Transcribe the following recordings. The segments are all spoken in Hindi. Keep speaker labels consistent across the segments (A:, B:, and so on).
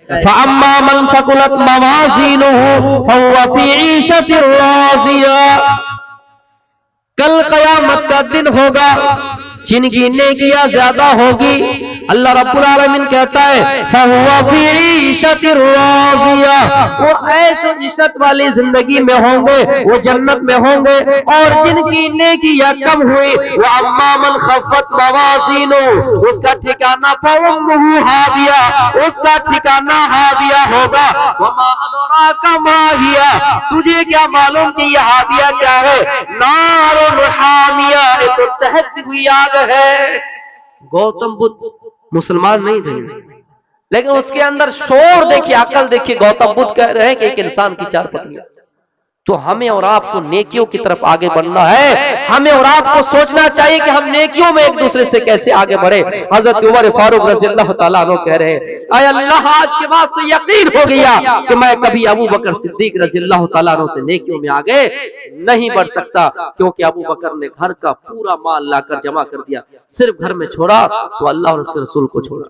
A: फअम्मा मन फकुलत मवाज़ीनुहु फहुवा फी ईशतिर राज़िया। कल क़यामत का दिन होगा, जिनकी नेकियां ज्यादा होगी, अल्लाह रब्बुल आलमीन कहता है फहुवा फी ईशतिर राज़िया, वो ऐशो इज्जत वाली जिंदगी में होंगे, वो जन्नत में होंगे। और जिनकी नेकियां कम हुई, वो अम्मा मन खफ़्फ़त मवाज़ीनु, उसका ठिकाना फउम्मुहु हाविया, उसका ठिकाना हाविया होगा। वमा अदराका मा हिया, तुझे क्या मालूम कि यह हाविया क्या है? नारुन हामिया, एक दहकती हुई आग है। गौतम बुद्ध मुसलमान नहीं थे, लेकिन उसके अंदर शोर देखिए, अकल देखिए। गौतम बुद्ध कह रहे हैं कि एक इंसान की 4 पत्नियां। तो हमें और आपको नेकियों की तरफ आगे बढ़ना है। हमें और आपको सोचना चाहिए कि हम नेकियों में एक दूसरे से कैसे आगे बढ़े। हजरत उमर फारूक रज़ियल्लाहु ताला अन्हु कह रहे हैं, आय अल्लाह, आज के बाद से यकीन हो गया कि मैं कभी अबू बकर सिद्दीक रज़ियल्लाहु ताला अन्हु से नेकियों में आगे नहीं बढ़ सकता, क्योंकि अबू बकर ने घर का पूरा माल लाकर जमा कर दिया, सिर्फ घर में छोड़ा तो अल्लाह और उसके रसूल को छोड़ा।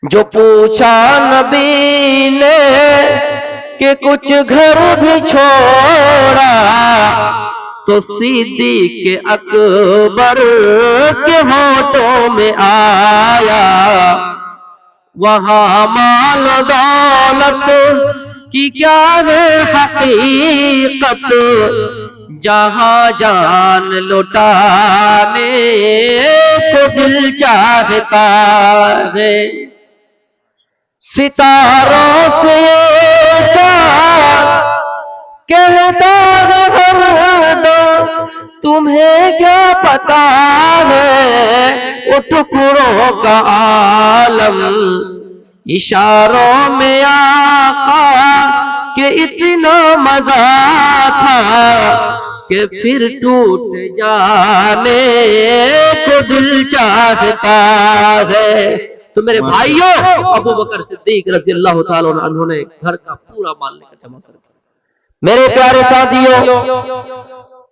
A: जो पूछा नबी ने कि कुछ घर भी छोड़ा, तो सिद्दीक़ के अकबर के होठों में आया, वहां माल दौलत की क्या है हकीकत, जहां जान लुटाने को दिल चाहता है। सितारों से कहता है तुम्हें क्या पता है, वो टुकड़ों का आलम इशारों में आका के इतना मजा था कि फिर टूट जाने को दिल चाहता है। तो मेरे भाइयों, अबू बकर सिद्दीक रज़ियल्लाहु ताला अन्हु ने घर का पूरा माल लेकर जमा कर दिया। मेरे प्यारे साथियों,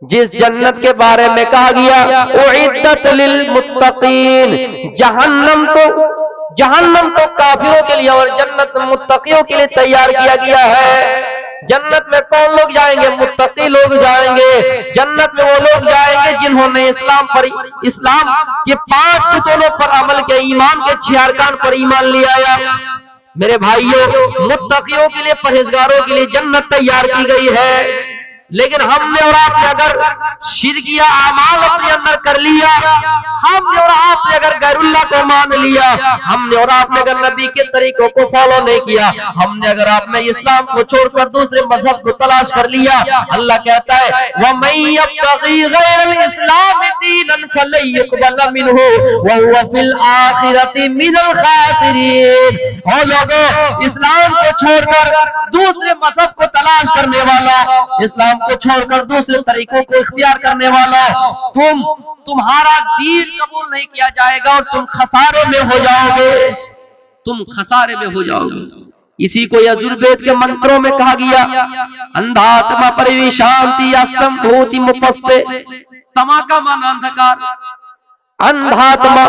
A: जिस जन्नत के बारे में कहा गया उइद्दत लिल मुत्तकीन, जहन्नम तो काफिरों के लिए और जन्नत मुत्तकियों के लिए तैयार किया गया है। जन्नत में कौन लोग जाएंगे? मुत्तकी लोग जाएंगे। जन्नत में वो लोग जाएंगे जिन्होंने इस्लाम के 5 सुतूनों पर अमल किया, ईमान के 6 अरकान पर ईमान ले आया। मेरे भाइयों, मुत्तकियों के लिए, परहेजगारों के लिए जन्नत तैयार की गई है। लेकिन हमने और आपने अगर शिरकिया आमाल अपने अंदर कर लिया, हमने और आपने अगर गैरुल्लाह को मान लिया, हमने और आपने अगर नबी के तरीकों को फॉलो नहीं किया, हमने अगर आपने इस्लाम को छोड़कर दूसरे मजहब को तलाश कर लिया, अल्लाह कहता है वमन यब्तगी गैरल इस्लाम दीनन फलन युक़बल मिन्हु व हुवा फिल आखिरति मिनल खासिरीन। ओ लोगों, इस्लाम को छोड़कर दूसरे मजहब को तलाश करने वाला, इस्लाम को छोड़कर दूसरे तरीकों को इख्तियार करने वाला, तुम्हारा दीन कबूल नहीं किया जाएगा और तुम खसारे में हो जाओगे, तुम खसारे में हो जाओगे। इसी को यजुर्वेद के मंत्रों में कहा गया, अंधात्मा परिविशांति या संभूति मुपस्ते। तमा का माना अंधकार, अंधात्मा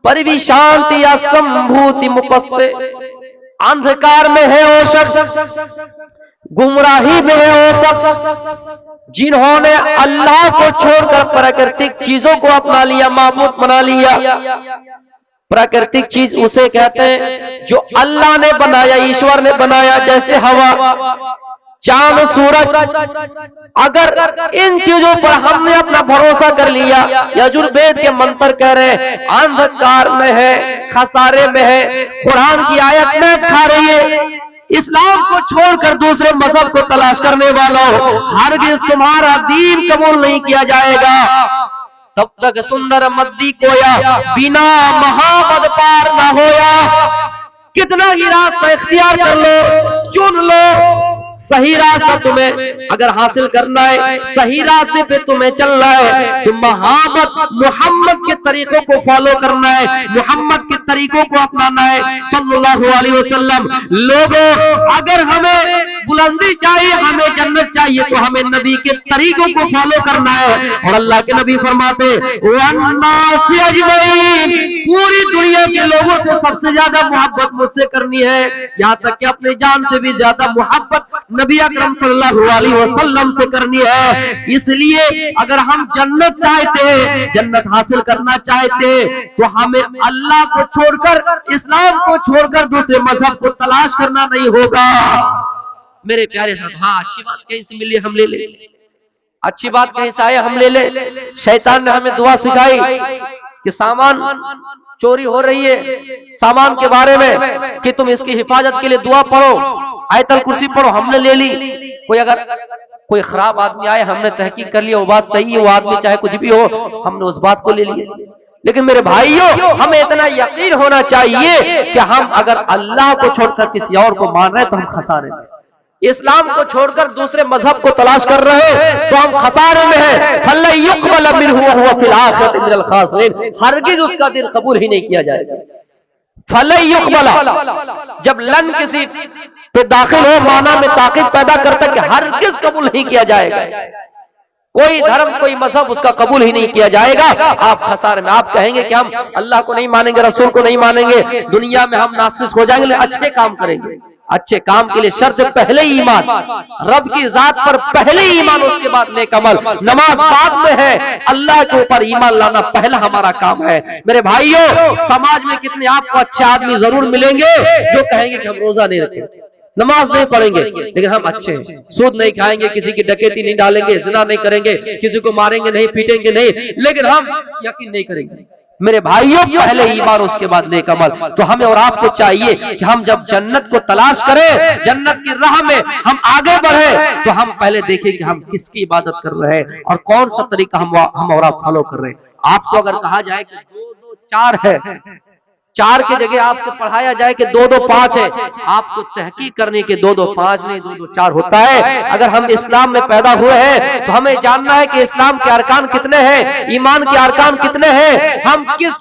A: परिविशांति या संभूति मुपस्ते। अंधकार में है वो शख्स, गुमराही में है वो शख्स जिन्होंने अल्लाह को छोड़कर प्राकृतिक चीजों को अपना लिया, माबूद बना लिया। प्राकृतिक चीज उसे कहते हैं जो अल्लाह ने बनाया, ईश्वर ने बनाया, जैसे हवा, चांद, सूरज। अगर इन चीजों पर हमने अपना भरोसा कर लिया, यजुर्वेद के मंत्र कह रहे हैं अंधकार में है, खसारे में है। कुरान की आयत मैच खा रही है। इस्लाम को छोड़कर दूसरे मजहब को तलाश करने वालों, हरगिज़ तुम्हारा दीन कबूल नहीं किया जाएगा। तब तक सुंदर मद्दी कोया बिना मोहम्मद पार न होया। कितना ही रास्ता इख्तियार कर लो, चुन लो, सही रास्ता तुम्हें अगर हासिल करना है, सही रास्ते पे तुम्हें चलना है, तो मोहम्मद के तरीकों को फॉलो करना है, मोहम्मद के तरीकों को अपनाना है सल्लल्लाहु अलैहि वसल्लम। लोगों, अगर हमें बुलंदी चाहिए, हमें जन्नत चाहिए, तो हमें नबी के तरीकों को फॉलो करना है। और अल्लाह के नबी फरमाते वन्नास अजमईन, पूरी दुनिया के लोगों से सबसे ज्यादा मोहब्बत मुझसे करनी है, यहाँ तक कि अपनी जान से भी ज्यादा मोहब्बत नबी अकरम सल्लल्लाहु अलैहि वसल्लम से करनी है। इसलिए अगर हम जन्नत चाहते, जन्नत हासिल करना चाहते, तो हमें अल्लाह को छोड़कर, इस्लाम को छोड़कर दूसरे मजहब को तलाश करना नहीं होगा। मेरे प्यारे साथ, हाँ अच्छी बात कहीं से मिली हम ले ले, अच्छी बात कहीं से आए हम ले ले। शैतान ने हमें दुआ सिखाई कि सामान चोरी हो रही है, सामान के बारे में कि तुम इसकी हिफाजत के लिए दुआ पढ़ो, आयतल कुर्सी पढ़ो, हमने ले ली। कोई खराब आदमी आए, हमने तहकीक कर लिया वो बात सही है, वो आदमी चाहे कुछ भी हो, हमने उस बात को ले लिया। लेकिन मेरे भाइयों, हमें इतना यकीन होना चाहिए कि हम अगर अल्लाह को छोड़कर किसी और को मान रहे हैं तो हम खसारे में, इस्लाम को छोड़कर दूसरे मजहब को तलाश कर रहे हैं तो हम खसारे में हैं। फल्ला युक़बल मिन्हु व हुवा फिल आखिरति मिनल खासिरीन, हरगिज उसका दिन कबूल ही नहीं किया जाएगा। फल्ला युक़बल, जब लन किसी पे दाखिल हो, माना में ताकीद पैदा करता कि हरगिज कबूल नहीं किया जाएगा, कोई धर्म कोई मजहब उसका कबूल ही नहीं किया जाएगा। आप खसारे में, आप कहेंगे कि हम अल्लाह को नहीं मानेंगे, रसूल को नहीं मानेंगे, दुनिया में हम नास्तिक हो जाएंगे, अच्छे काम करेंगे। अच्छे काम के लिए शर्त पहले ही ईमान, रब की जात पर पहले ही ईमान, उसके बाद नेक अमल, नमाज बाद में है, अल्लाह के ऊपर ईमान लाना पहला हमारा काम है। मेरे भाइयों, समाज में कितने आपको अच्छे आदमी जरूर मिलेंगे जो कहेंगे कि हम रोजा नहीं रखते, नमाज नहीं पढ़ेंगे, लेकिन हम अच्छे हैं, सूद नहीं खाएंगे, किसी की डकैती नहीं डालेंगे, जिना नहीं करेंगे, किसी को मारेंगे नहीं, पीटेंगे नहीं, लेकिन हम यकीन नहीं करेंगे। मेरे भाइयों, पहले ईमान उसके बाद नेक अमल। तो हमें और आपको चाहिए कि हम जब जन्नत को तलाश करें, जन्नत की राह में हम आगे बढ़े, तो हम पहले देखें कि हम किसकी इबादत कर रहे हैं और कौन सा तरीका हम और आप फॉलो कर रहे हैं। आपको अगर कहा जाए कि 2-2 4 है, 4 की जगह आपसे पढ़ाया जाए कि 2-2 5 है, आपको तहकीक करने के 2-2 5 नहीं 2-2 4 होता है। अगर हम इस्लाम में पैदा हुए हैं तो हमें जानना है कि इस्लाम के अरकान कितने हैं, ईमान के अरकान कितने हैं, हम किस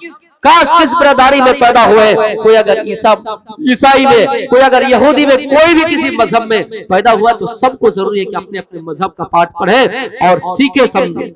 A: कास्ट किस बिरादरी में पैदा हुए। कोई अगर ईसाई में, कोई अगर यहूदी में, कोई भी किसी मजहब में पैदा हुआ तो सबको जरूरी है कि अपने अपने मजहब का पाठ पढ़े और सीखे समझे।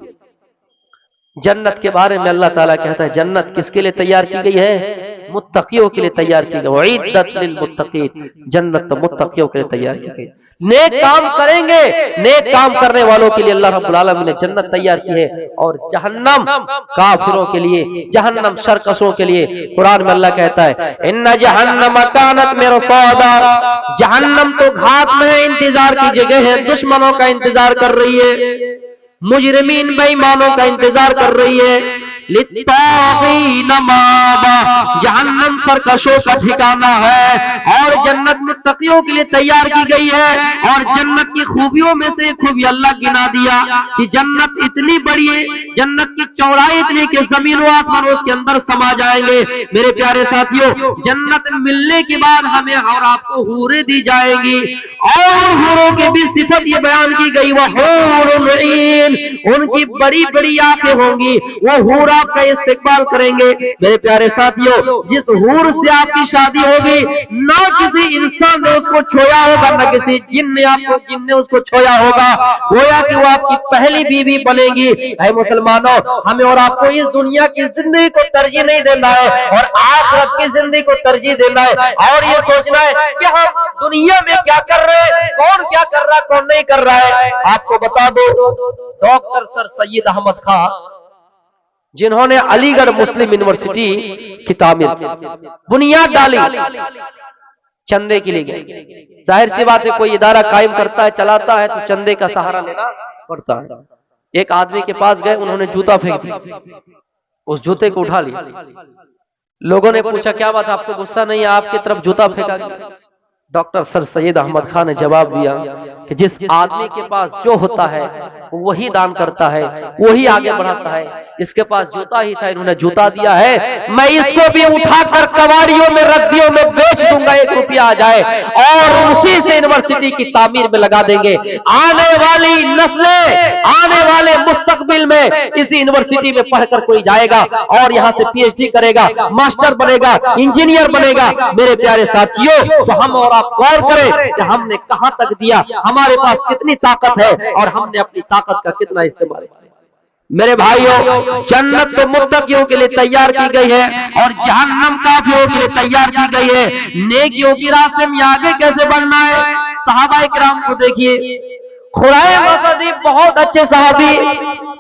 A: जन्नत के बारे में अल्लाह ताला कहता है, जन्नत किसके लिए तैयार की गई है? मुत्तकियों के लिए तैयार की गई। उइद्दत लिल मुत्तकीन, जन्नत तो मुत्तकियों के लिए तैयार की गई। नेक काम करेंगे, नेक काम करने वालों के लिए अल्लाह रब्बुल आलमीन ने जन्नत तैयार की है, और जहन्नम काफिरों के लिए, जहन्नम सरकशों के लिए। कुरान में अल्लाह कहता है, इन्ना जहन्नम कानत मिरसादा, जहन्नम तो घात में है, इंतजार की जगह है, दुश्मनों का इंतजार कर रही है, मुजरिमीन बेईमानों का इंतजार कर रही है। लित्तागीन माबा, जहन्नम सरकशों का ठिकाना है, और जन्नत मुत्तकियों के लिए तैयार की गई है। और जन्नत की खूबियों में से खूबी अल्लाह गिना दिया कि जन्नत इतनी बड़ी है, जन्नत की चौड़ाई इतनी कि जमीन व आसमान उसके अंदर समा जाएंगे। मेरे प्यारे साथियों, जन्नत मिलने के बाद हमें और आपको हूरें दी जाएंगी, और हूरों की भी सिफत ये बयान की गई, वह हूरुन ईन, उनकी बड़ी बड़ी आंखें होंगी, वो हूर आपका इस्तेकबाल करेंगे। मेरे प्यारे साथियों, जिस हूर से आपकी शादी होगी, ना किसी इंसान ने उसको छोया होगा, ना किसी जिन ने उसको छोया होगा, गोया कि वो आपकी पहली बीवी बनेगी। ऐ मुसलमानों, हमें और आपको इस दुनिया की जिंदगी को तरजीह नहीं देना है और आखिरत की जिंदगी को तरजीह देना है, और ये सोचना है कि हम दुनिया में क्या कर रहे हैं, कौन क्या कर रहा है, कौन नहीं कर रहा है। आपको बता दो, डॉक्टर सर सैयद अहमद खां, जिन्होंने अलीगढ़ मुस्लिम यूनिवर्सिटी की तामीर बुनियाद डाली, चंदे के लिए गए। जाहिर सी बात है, कोई इदारा कायम करता है, चलाता है, तो चंदे का सहारा लेना पड़ता है। एक आदमी के पास गए, उन्होंने जूता फेंक दिया, उस जूते को उठा लिया। लोगों ने पूछा, क्या बात, आपको गुस्सा नहीं है, आपकी तरफ जूता फेंका गया? डॉक्टर सर सैयद अहमद खान ने जवाब दिया कि जिस आदमी के पास जो होता है वही दान करता है, वही आगे बढ़ाता है। इसके पास जूता ही था, इन्होंने जूता दिया है, मैं इसको भी उठाकर कबाड़ियों में, रद्दियों में बेच दूंगा, 1 रुपया रुपया आ जाए और उसी से यूनिवर्सिटी की तामीर में लगा देंगे। आने वाली नस्लें, आने वाले मुस्तकबिल में इसी यूनिवर्सिटी में पढ़कर कोई जाएगा और यहां से पीएचडी करेगा, मास्टर बनेगा, इंजीनियर बनेगा। मेरे प्यारे साथियों, तो हम और आप गौर करें कि हमने कहां तक दिया, हमारे पास कितनी ताकत है और हमने अपनी ताकत का कितना इस्तेमाल किया। मेरे भाइयों, जन्नत तो मुत्तकियों के लिए तैयार की गई है और जहन्नम काफिरों के लिए तैयार की गई है। नेकियों की रास्ते में आगे कैसे बढ़ना है? सहाबाए किराम को देखिए, खुरैम असदी बहुत अच्छे सहाबी,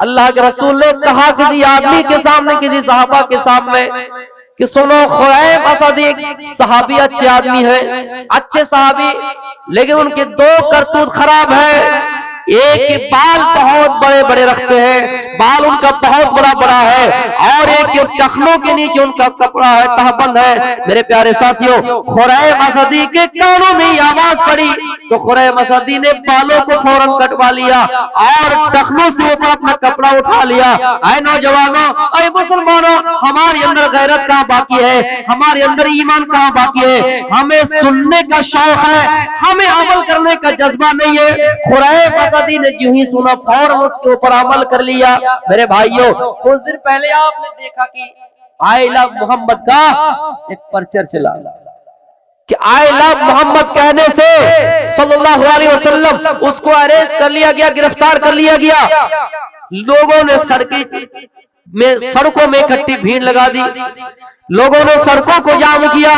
A: अल्लाह के रसूल ने कहा किसी आदमी के सामने, किसी सहाबा के सामने कि सुनो, खुरैम असदी सहाबी अच्छे आदमी है, अच्छे सहाबी, लेकिन उनके दो करतूत खराब है। एक बाल बहुत बड़े बड़े रखते हैं, बाल उनका बहुत बड़ा बड़ा है, और एक टखनों के नीचे उनका कपड़ा है, तहबंद है। मेरे प्यारे साथियों, खुरैम असदी के कानों में आवाज पड़ी तो खुरैम असदी ने बालों को फौरन कटवा लिया और टखनों से ऊपर अपना कपड़ा उठा लिया। ऐ नौजवानों, ऐ मुसलमानों, हमारे अंदर गैरत कहां बाकी है? हमारे अंदर ईमान कहां बाकी है? हमें सुनने का शौक है, हमें अमल करने का जज्बा नहीं है। खुरैम असदी ने जो ही सुना फौरन उसके ऊपर अमल कर लिया। मेरे भाइयों, कुछ दिन पहले आपने देखा कि आई लव मोहम्मद का एक पर्चर चला कि आई लव मोहम्मद कहने से सल्लल्लाहु अलैहि वसल्लम उसको अरेस्ट कर लिया गया, गिरफ्तार कर लिया गया। लोगों ने सड़कों में इकट्ठी भीड़ लगा दी, लोगों ने सड़कों को जाम किया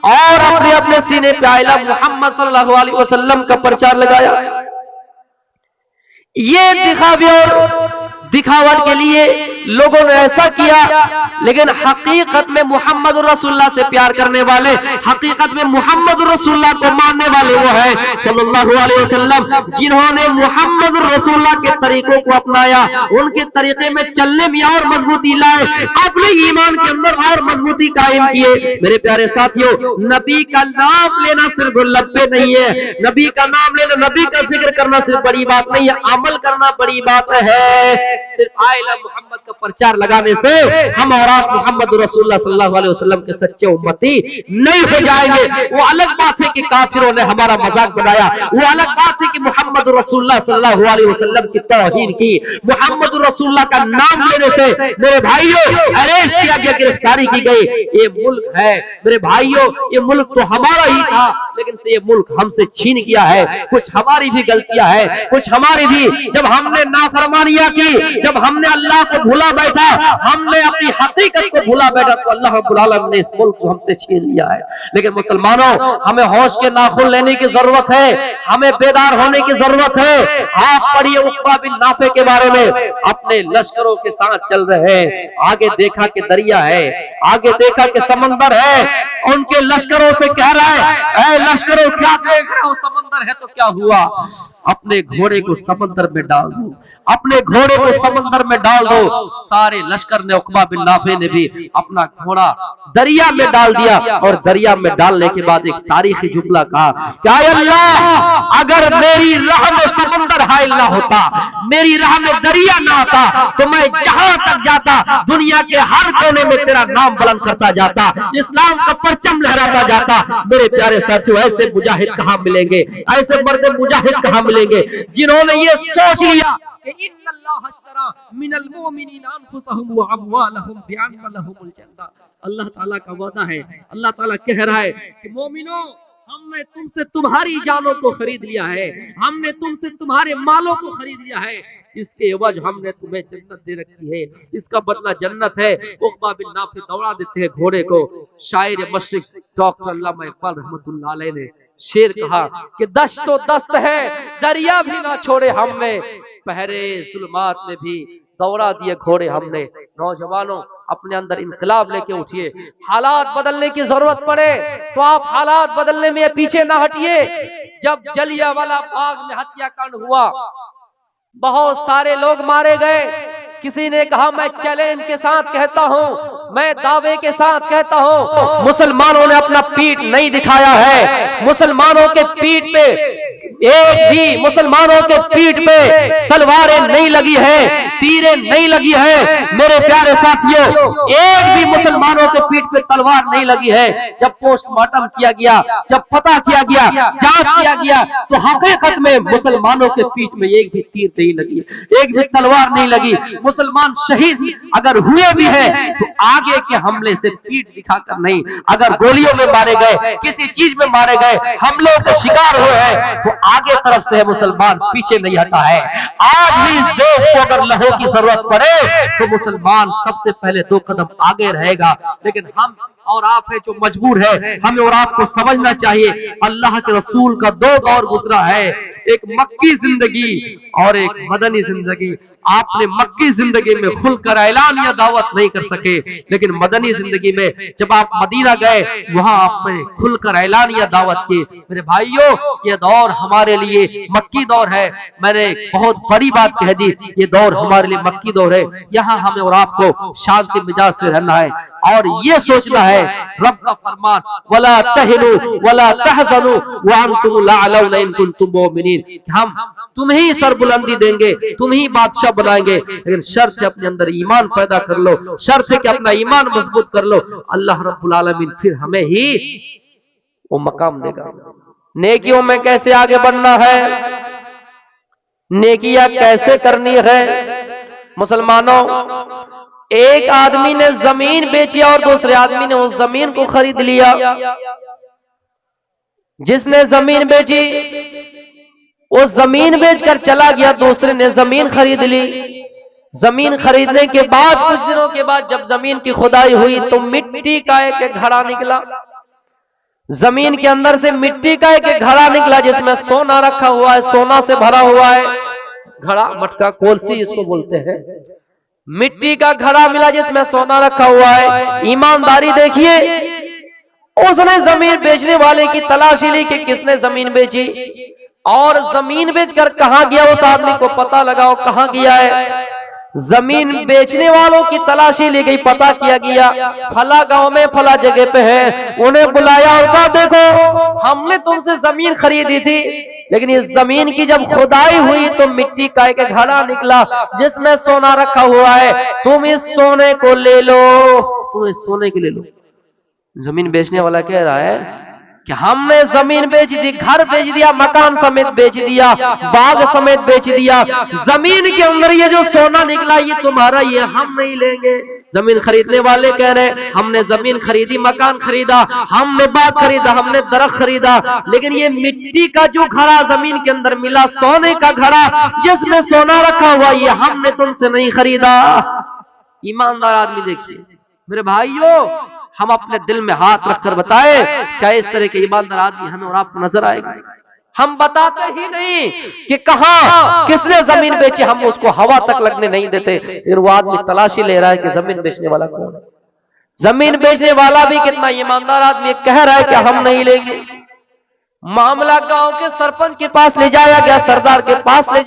A: और अपने अपने सीने पे आई लव मोहम्मद सल्लल्लाहु अलैहि वसल्लम का प्रचार लगाया। ये दिखावे और दिखावट के लिए लोगों ने ऐसा किया, लेकिन हकीकत में मोहम्मद रसूलुल्लाह से प्यार करने वाले, हकीकत में मोहम्मद रसूलुल्लाह को मानने वाले वो है सल्लल्लाहु अलैहि वसल्लम, जिन्होंने मोहम्मद रसूलुल्लाह के तरीकों को अपनाया, उनके तरीके में चलने में और मजबूती लाए, अपने ईमान के अंदर और मजबूती कायम किए। मेरे प्यारे साथियों, नबी का नाम लेना सिर्फ लब्बे नहीं है, नबी का नाम लेना, नबी का जिक्र करना सिर्फ बड़ी बात नहीं है, अमल करना बड़ी बात है। सिर्फ आई लव मोहम्मद का प्रचार लगाने से हम और आप मोहम्मद रसूलुल्लाह सल्लल्लाहु अलैहि वसल्लम के सच्चे उम्मती नहीं हो जाएंगे। वो अलग बात है कि काफिरों ने हमारा मजाक बनाया, वो अलग बात है कि मोहम्मद रसूलुल्लाह सल्लल्लाहु अलैहि वसल्लम की तौहीन की, मोहम्मद रसूलुल्लाह का नाम लेने से मेरे भाइयों अरेस्ट किया गया, गिरफ्तारी की गई। ये मुल्क है मेरे भाइयों, ये मुल्क तो हमारा ही था, लेकिन से ये मुल्क हमसे छीन गया है। कुछ हमारी भी गलतियां हैं, कुछ हमारी भी, जब हमने नाफरमानियां की, जब हमने अल्लाह को भूला बैठा, हमने अपनी हकीकत को भूला बैठा, तो अल्लाह रब्बुल आलमीन ने इस मुल्क को हमसे छीन लिया है। लेकिन मुसलमानों, हमें होश के नाखून लेने की जरूरत है, हमें बेदार होने की जरूरत है। आप पढ़िए उक़बा बिन नाफे के बारे में, अपने लश्करों के साथ चल रहे हैं, आगे देखा कि दरिया है, आगे देखा कि समंदर है, उनके लश्करों से कह रहा है, ऐ लश्करों क्या देख रहे हो, समंदर है तो क्या हुआ, अपने घोड़े को समंदर में डाल दो, अपने घोड़े को समंदर में डाल दो। सारे लश्कर ने, उक़बा बिन नाफे ने भी अपना घोड़ा दरिया में डाल दिया और दरिया में डालने के बाद एक तारीखी जुमला कहा, क्या अल्लाह, अगर मेरी राह में समंदर हाइल ना होता, मेरी राह में दरिया ना आता, तो मैं जहां तक जाता दुनिया के हर कोने में तेरा नाम बुलंद करता जाता, इस्लाम का परचम लहराता जाता। मेरे प्यारे साथियों, ऐसे मुजाहिद कहां मिलेंगे, ऐसे मर्द मुजाहिद कहां मिलेंगे जिन्होंने ये सोच लिया कि इन्नल्लाह अश्तरा मिनल मुमिनीना अनफुसहुम व अमवालहुम बिअन्न लहुमुल जन्नह। अल्लाह ताला का वादा है, अल्लाह ताला कह रहा है कि मोमिनो, हमने तुमसे तुम्हारी जानों को खरीद लिया है, हमने तुमसे तुम्हारे मालों को खरीद लिया है, इसके एवज हमने तुम्हें जन्नत दे रखी है, इसका बदला जन्नत है। उक़बा बिन नाफे दौड़ा देते हैं घोड़े को। शायर मशरिक डॉक्टर अल्लामा इक़बाल रहमतुल्लाह अलैह ने शेर कहा कि दश्त तो दस्त है, दरिया भी ना छोड़े हमने, पहरे जुल्मात में भी दौड़ा दिए घोड़े हमने। नौजवानों, अपने अंदर इनकलाब लेके उठिए। हालात बदलने की जरूरत पड़े तो आप हालात बदलने में पीछे ना हटिए। जब जलियांवाला बाग में हत्याकांड हुआ, बहुत सारे लोग मारे गए, किसी ने कहा मैं चैलेंज के साथ कहता हूं, मैं दावे के साथ कहता हूं, मुसलमानों ने अपना पीठ नहीं दिखाया है, मुसलमानों के पीठ पे एक भी मुसलमानों के पीठ पे तलवारें नहीं लगी है, तीरें नहीं लगी है। मेरे प्यारे साथियों, एक भी मुसलमानों के पीठ पे तलवार नहीं लगी है। जब पोस्टमार्टम किया गया, जब पता किया गया, जांच किया गया, तो हकीकत में मुसलमानों के पीठ में एक भी तीर नहीं लगी, एक भी तलवार नहीं लगी। मुसलमान शहीद अगर हुए भी हैं तो आगे के हमले से पीठ दिखाकर नहीं, अगर गोलियों में मारे गए, किसी चीज में मारे गए, हमलों के शिकार हुए हैं तो आगे तरफ से मुसलमान पीछे नहीं हटा है। आज भी इस देश को अगर लहू की जरूरत पड़े तो मुसलमान सबसे पहले 2 कदम आगे रहेगा। लेकिन हम और आप है जो मजबूर है, हमें और आपको समझना चाहिए अल्लाह के रसूल का 2 दौर गुजरा है, एक मक्की जिंदगी और एक मदनी जिंदगी। आपने मक्की जिंदगी में खुलकर ऐलान या दावत नहीं कर सके, लेकिन मदनी जिंदगी में जब आप मदीना गए वहां आपने खुलकर ऐलान या दावत की। मेरे भाइयों, ये दौर हमारे लिए मक्की दौर है। मैंने बहुत बड़ी बात कह दी, ये दौर हमारे लिए मक्की दौर है। यहाँ हमें और आपको शांति मिजाज से रहना है और ये सोचना है रब का फरमान वला तहनु वला तहज़नु व अंतुम लअलौना इन कुंतुम मुमिनीन, हम तुम ही सरबुलंदी देंगे, तुम ही बादशाह बनाएंगे, लेकिन शर्त है अपने अंदर ईमान पैदा कर लो, शर्त है कि अपना ईमान मजबूत कर लो। अल्लाह रब्बुल आलमीन फिर हमें ही वो मकाम देगा। नेकियों में कैसे आगे बढ़ना है, नेकियां कैसे करनी है। मुसलमानों, एक आदमी ने जमीन बेची और दूसरे आदमी ने उस जमीन को खरीद लिया। जिसने जमीन बेची वो जमीन बेचकर चला गया, दूसरे ने जमीन खरीद ली। जमीन खरीदने के बाद कुछ दिनों के बाद जब जमीन की खुदाई हुई तो मिट्टी का एक घड़ा निकला। जमीन के अंदर से मिट्टी का एक घड़ा निकला जिसमें सोना रखा हुआ है, सोना से भरा हुआ है। घड़ा, मटका, कोलसी इसको बोलते हैं। मिट्टी का घड़ा मिला जिसमें सोना रखा हुआ है। ईमानदारी देखिए, उसने जमीन बेचने वाले की तलाशी ली कि किसने जमीन बेची और जमीन बेचकर कहां गया, उस आदमी को पता लगाओ कहां गया है। जमीन बेचने वालों की तलाशी ली गई, पता किया गया फला गांव में फला जगह पे है। उन्हें बुलाया और कहा देखो हमने तुमसे जमीन खरीदी थी, लेकिन इस जमीन की जब खुदाई हुई तो मिट्टी का एक घड़ा निकला जिसमें सोना रखा हुआ है। तुम इस सोने को ले लो, तुम इस सोने को ले लो। जमीन बेचने वाला कह रहा है कि हमने जमीन बेच दी, घर बेच दिया, मकान समेत बेच दिया, बाग समेत बेच दिया। जमीन के अंदर ये जो सोना निकला ये तुम्हारा, ये हम नहीं लेंगे। जमीन खरीदने वाले कह रहे हमने जमीन खरीदी, मकान खरीदा, हमने बाग खरीदा, हमने दरख्त खरीदा, लेकिन ये मिट्टी का जो घड़ा जमीन के अंदर मिला, सोने का घड़ा जिसमें सोना रखा हुआ, ये हमने तुमसे नहीं खरीदा। ईमानदार आदमी देखिए मेरे भाइयों, हम अपने दिल में हाथ रखकर बताएं क्या इस तरह के ईमानदार आदमी हमें और आपको नजर आएगा? हम बताते ही नहीं कि कहां किसने जमीन बेची, हम उसको हवा तक लगने नहीं देते। फिर वो आदमी तलाशी ले रहा है कि जमीन बेचने वाला कौन है। जमीन बेचने वाला भी कितना ईमानदार आदमी कह रहा है कि हम नहीं लेंगे। मामला गांव के सरपंच के पास ले जाया गया, सरदार के पास ले